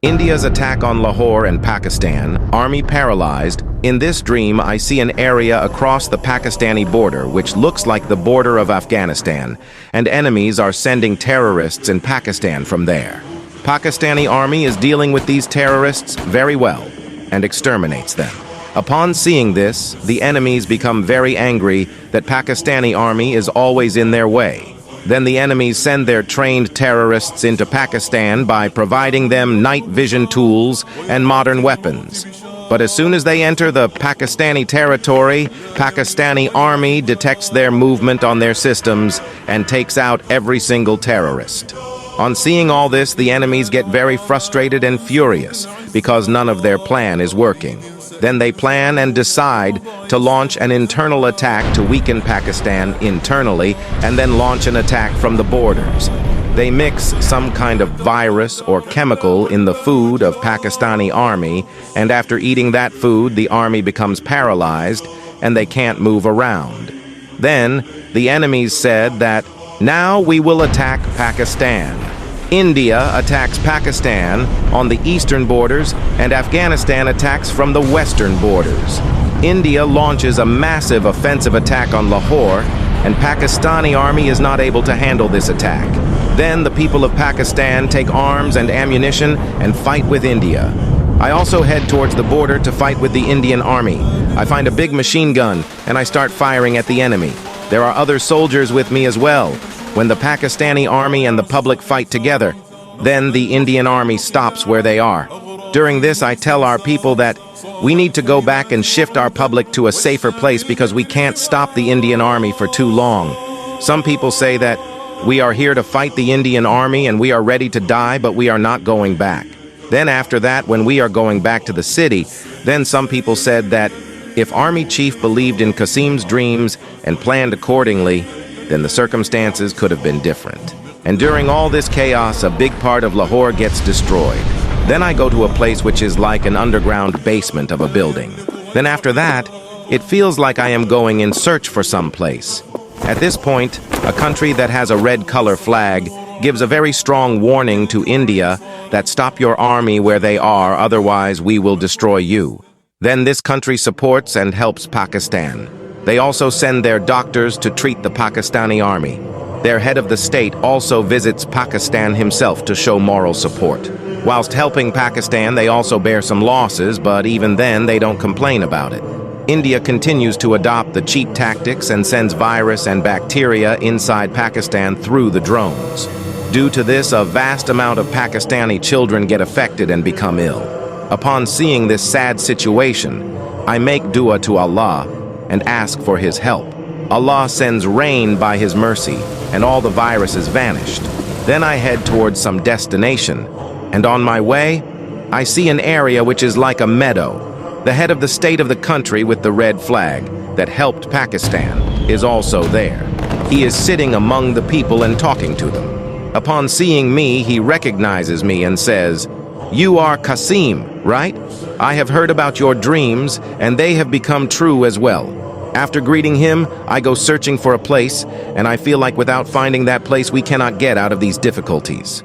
India's attack on Lahore and Pakistan, army paralyzed. In this dream, I see an area across the Pakistani border which looks like the border of Afghanistan, and enemies are sending terrorists in Pakistan from there. Pakistani army is dealing with these terrorists very well and exterminates them. Upon seeing this, the enemies become very angry that Pakistani army is always in their way. Then the enemies send their trained terrorists into Pakistan by providing them night vision tools and modern weapons. But as soon as they enter the Pakistani territory, Pakistani army detects their movement on their systems and takes out every single terrorist. On seeing all this, the enemies get very frustrated and furious because none of their plan is working. Then they plan and decide to launch an internal attack to weaken Pakistan internally and then launch an attack from the borders. They mix some kind of virus or chemical in the food of Pakistani army, and after eating that food, the army becomes paralyzed and they can't move around. Then the enemies said that now we will attack Pakistan. India attacks Pakistan on the eastern borders, and Afghanistan attacks from the western borders. India launches a massive offensive attack on Lahore, and Pakistani army is not able to handle this attack. Then the people of Pakistan take arms and ammunition and fight with India. I also head towards the border to fight with the Indian army. I find a big machine gun, and I start firing at the enemy. There are other soldiers with me as well. When the Pakistani army and the public fight together, then the Indian army stops where they are. During this, I tell our people that we need to go back and shift our public to a safer place because we can't stop the Indian army for too long. Some people say that we are here to fight the Indian army and we are ready to die, but we are not going back. Then after that, when we are going back to the city, then some people said that if Army Chief believed in Qasim's dreams and planned accordingly, then the circumstances could have been different. And during all this chaos, a big part of Lahore gets destroyed. Then I go to a place which is like an underground basement of a building. Then after that, it feels like I am going in search for some place. At this point, a country that has a red color flag gives a very strong warning to India that stop your army where they are, otherwise we will destroy you. Then this country supports and helps Pakistan. They also send their doctors to treat the Pakistani army. Their head of the state also visits Pakistan himself to show moral support. Whilst helping Pakistan, they also bear some losses, but even then they don't complain about it. India continues to adopt the cheap tactics and sends virus and bacteria inside Pakistan through the drones. Due to this, a vast amount of Pakistani children get affected and become ill. Upon seeing this sad situation, I make dua to Allah and ask for His help. Allah sends rain by His mercy, and all the viruses vanished. Then I head towards some destination, and on my way, I see an area which is like a meadow. The head of the state of the country with the red flag that helped Pakistan is also there. He is sitting among the people and talking to them. Upon seeing me, he recognizes me and says, "You are Qasim, right? I have heard about your dreams, and they have become true as well." After greeting him, I go searching for a place, and I feel like without finding that place, we cannot get out of these difficulties.